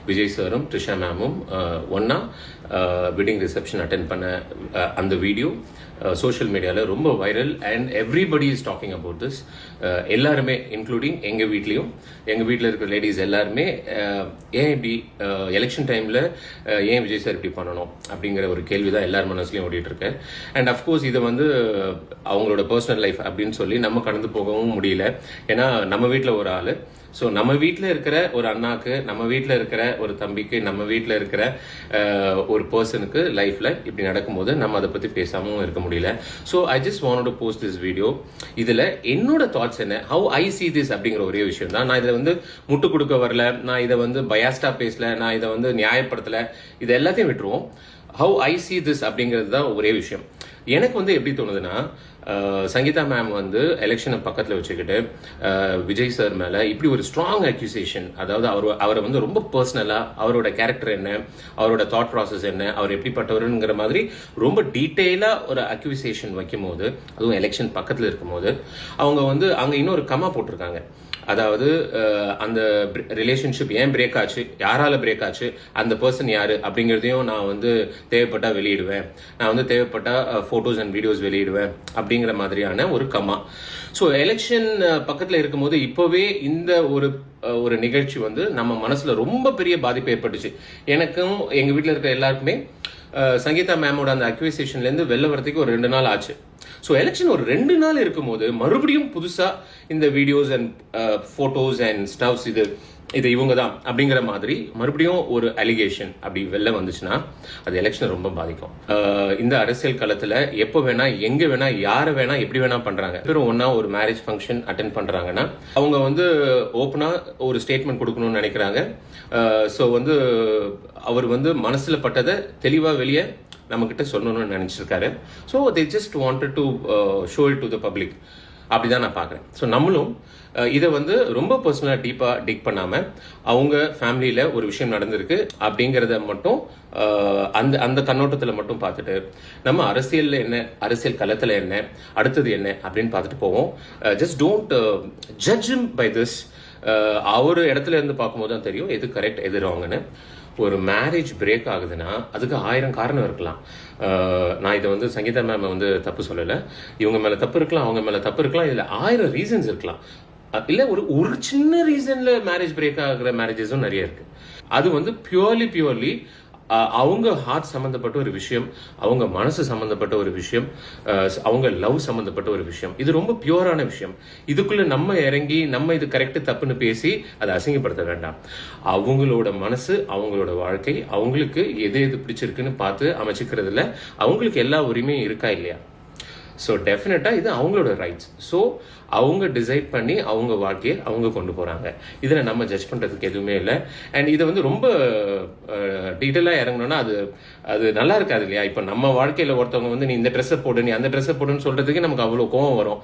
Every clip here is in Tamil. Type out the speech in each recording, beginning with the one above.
விஜய் சாரும் ட்ரிஷா மேமும் ஒன்றா வெட்டிங் ரிசப்ஷன் அட்டென்ட் பண்ண அந்த வீடியோ சோஷியல் மீடியாவில் ரொம்ப viral and everybody is talking about this. எல்லாருமே இன்க்ளூடிங் எங்கள் வீட்லேயும் எங்கள் வீட்டில் இருக்கிற லேடிஸ் எல்லாருமே ஏன் இப்படி எலெக்ஷன் டைமில் ஏன் விஜய் சார் இப்படி பண்ணணும் அப்படிங்கிற ஒரு கேள்வி தான் எல்லார் மனசுலையும் ஓடிட்டுருக்கு. அண்ட் அஃப்கோர்ஸ் இதை வந்து அவங்களோட பர்சனல் லைஃப் அப்படின்னு சொல்லி நம்ம கடந்து போகவும் முடியல. ஏன்னா நம்ம வீட்டில் ஒரு ஆள், ஸோ நம்ம வீட்டில் இருக்கிற ஒரு அண்ணாக்கு, நம்ம வீட்டில் இருக்கிற ஒரு தம்பிக்கு, நம்ம வீட்டில் இருக்கிற ஒரு பர்சனுக்கு லைஃப்பில் இப்படி நடக்கும்போது நம்ம அதை பற்றி பேசாமல் இருக்க முடியல. So I just want to post this video. இதில் என்னோட தாட்ஸ் என்ன, ஹவு ஐ சி திஸ் அப்படிங்கிற ஒரே விஷயம் தான். நான் இதை வந்து முட்டு கொடுக்க வரல, நான் இதை வந்து பயாஸ்டாக பேசல, நான் இதை வந்து நியாயப்படுத்தலை, இது எல்லாத்தையும் விட்டுருவோம். ஹவு ஐ சி திஸ் அப்படிங்கிறது தான் ஒரே விஷயம். எனக்கு வந்து எப்படி தோணுதுன்னா, சங்கீதா மேம் வந்து எலெக்ஷனை பக்கத்தில் வச்சுக்கிட்டு விஜய் சார் மேலே இப்படி ஒரு ஸ்ட்ராங் அக்யூசேஷன், அதாவது அவரை வந்து ரொம்ப பர்சனலாக அவரோட கேரக்டர் என்ன, அவரோட தாட் ப்ராசஸ் என்ன, அவர் எப்படிப்பட்டவருங்கிற மாதிரி ரொம்ப டீட்டெயிலாக ஒரு அக்யூசேஷன் வைக்கும் போது, அதுவும் எலெக்ஷன் பக்கத்தில் இருக்கும்போது, அவங்க வந்து அங்கே இன்னொரு கமா போட்டிருக்காங்க. அதாவது அந்த ரிலேஷன்ஷிப் ஏன் பிரேக் ஆச்சு, யாரால பிரேக் ஆச்சு, அந்த பர்சன் யாரு அப்படிங்கிறதையும் நான் வந்து தேவைப்பட்டா வெளியிடுவேன், நான் வந்து தேவைப்பட்டா ஃபோட்டோஸ் அண்ட் வீடியோஸ் வெளியிடுவேன் அப்படிங்கிற மாதிரியான ஒரு கமா. ஸோ எலெக்ஷன் பக்கத்தில் இருக்கும்போது இப்போவே இந்த ஒரு நிகழ்ச்சி வந்து நம்ம மனசுல ரொம்ப பெரிய பாதிப்பு ஏற்பட்டுச்சு. எனக்கும் எங்க வீட்டில் இருக்க எல்லாருக்குமே சங்கீதா மேமோட அந்த அக்யூசேஷன்லேருந்து வெளில வரதுக்கு ஒரு 2 நாள் ஆச்சு. ஸோ எலெக்ஷன் ஒரு 2 நாள் இருக்கும்போது மறுபடியும் புதுசாக இந்த videos and photos and stoves இது இவங்க தான் அப்படிங்கிற மாதிரி மறுபடியும் ஒரு அலிகேஷன் அப்படி வெளில வந்துச்சுன்னா அது எலெக்ஷனை ரொம்ப பாதிக்கும். இந்த அரசியல் களத்தில் எப்போ வேணா, எங்கே வேணா, யாரை வேணா, எப்படி வேணா பண்ணுறாங்க. பேரும் ஒன்றா ஒரு மேரேஜ் ஃபங்க்ஷன் அட்டென்ட் பண்ணுறாங்கன்னா அவங்க வந்து ஓப்பனாக ஒரு ஸ்டேட்மெண்ட் கொடுக்கணும்னு நினைக்கிறாங்க. ஸோ வந்து அவர் வந்து மனசில் பட்டதை தெளிவாக வெளியே நம்மக்கிட்ட சொல்லணும்னு நினச்சிருக்காரு. So they just wanted to show it to the public. அப்படிதான் நான் பார்க்குறேன். ஸோ நம்மளும் இதை வந்து ரொம்ப பர்சனலாக டீப்பாக டிக் பண்ணாமல் அவங்க ஃபேமிலியில் ஒரு விஷயம் நடந்திருக்கு அப்படிங்கிறத மட்டும் அந்த கண்ணோட்டத்தில் மட்டும் பார்த்துட்டு நம்ம அரசியலில் என்ன, அரசியல் களத்தில் என்ன, அடுத்தது என்ன அப்படின்னு பார்த்துட்டு போவோம். Just don't judge him by this. அவர் இடத்துல இருந்து பார்க்கும்போது தான் தெரியும் எது கரெக்ட் எது ராங்குன்னு. ஒரு மேரேஜ் பிரேக் ஆகுதுன்னா அதுக்கு 1000 காரணம் இருக்கலாம். நான் இதை வந்து சங்கீதா மேம் வந்து தப்பு சொல்லலை. இவங்க மேலே தப்பு இருக்கலாம், அவங்க மேலே தப்பு இருக்கலாம், இதில் 1000 ரீசன்ஸ் இருக்கலாம். இல்லை ஒரு சின்ன ரீசனில் மேரேஜ் பிரேக் ஆகிற மேரேஜஸும் நிறைய இருக்கு. அது வந்து பியூர்லி அவங்க ஹார்ட் சம்மந்தப்பட்ட ஒரு விஷயம், அவங்க மனசு சம்மந்தப்பட்ட ஒரு விஷயம், அவங்க லவ் சம்மந்தப்பட்ட ஒரு விஷயம். இது ரொம்ப பியூரான விஷயம். இதுக்குள்ள நம்ம இறங்கி நம்ம இது கரெக்டு தப்புன்னு பேசி அதை அசிங்கப்படுத்த வேண்டாம். அவங்களோட மனசு, அவங்களோட வாழ்க்கை, அவங்களுக்கு எது பிடிச்சிருக்குன்னு பார்த்து அமைச்சிக்கிறதுல அவங்களுக்கு எல்லா உரிமையும் இருக்கா இல்லையா? ஸோ டெஃபினட்டாக இது அவங்களோட ரைட்ஸ். ஸோ அவங்க டிசைட் பண்ணி அவங்க வாழ்க்கையை அவங்க கொண்டு போகிறாங்க. இதில் நம்ம ஜட்ஜ் பண்ணுறதுக்கு எதுவுமே இல்லை. அண்ட் இதை வந்து ரொம்ப டீட்டெயிலாக இறங்கணும்னா அது நல்லா இருக்காது இல்லையா? இப்போ நம்ம வாழ்க்கையில் ஒருத்தவங்க வந்து நீ இந்த ட்ரெஸ்ஸை போடு, நீ அந்த ட்ரெஸ்ஸை போடுன்னு சொல்கிறதுக்கு நமக்கு அவ்வளோ கோவம் வரும்.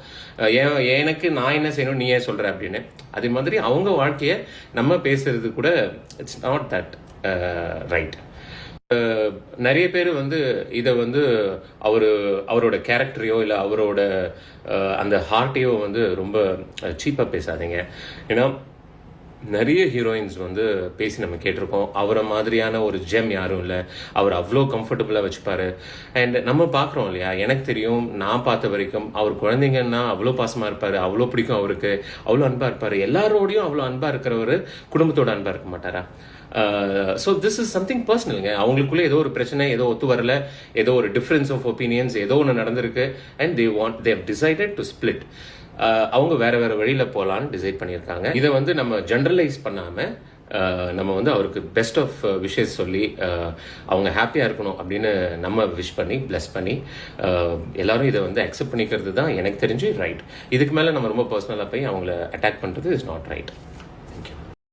எனக்கு நான் என்ன செய்யணும், நீ ஏன் சொல்கிற அப்படின்னு. அதே மாதிரி அவங்க வாழ்க்கையை நம்ம பேசுறது கூட இட்ஸ் நாட் தட் ரைட். நிறைய பேர் வந்து இதை வந்து அவரோட கேரக்டரையோ இல்லை அவரோட அந்த ஹார்ட்டையோ வந்து ரொம்ப சீப்பாக பேசாதீங்க. ஏன்னா நிறைய ஹீரோயின்ஸ் வந்து பேசி நம்ம கேட்டிருக்கோம், அவரை மாதிரியான ஒரு ஜெம் யாரும் இல்லை, அவர் அவ்வளோ கம்ஃபர்டபுளாக வச்சுப்பாரு. அண்ட் நம்ம பார்க்குறோம் இல்லையா, எனக்கு தெரியும், நான் பார்த்த வரைக்கும் அவர் குழந்தைங்கன்னா அவ்வளோ பாசமாக இருப்பார், அவ்வளோ பிடிக்கும் அவருக்கு, அவ்வளோ அன்பாக இருப்பார். எல்லாரோடையும் அவ்வளோ அன்பாக இருக்கிறவர் குடும்பத்தோட அன்பாக இருக்க மாட்டாரா? ஸோ திஸ் இஸ் சம்திங் பர்சனலுங்க. அவங்களுக்குள்ளே ஏதோ ஒரு பிரச்சனை, ஏதோ ஒத்து வரல, ஏதோ ஒரு டிஃப்ரென்ஸ் ஆஃப் ஒப்பீனியன்ஸ் ஏதோ ஒன்று நடந்திருக்கு. And they have decided to split. அவங்க வேற வழியில் போகலான்னு டிசைட் பண்ணியிருக்காங்க. இதை வந்து நம்ம ஜென்ரலைஸ் பண்ணாமல் நம்ம வந்து அவருக்கு பெஸ்ட் ஆஃப் விஷஸ் சொல்லி அவங்க ஹாப்பியாக இருக்கணும் அப்படின்னு நம்ம விஷ் பண்ணி பிளஸ் பண்ணி எல்லாரும் இதை வந்து அக்செப்ட் பண்ணிக்கிறது தான் எனக்கு தெரிஞ்சு ரைட். இதுக்கு மேலே நம்ம ரொம்ப பர்சனலாக போய் அவங்கள அட்டாக் பண்ணுறது இஸ் நாட் ரைட்.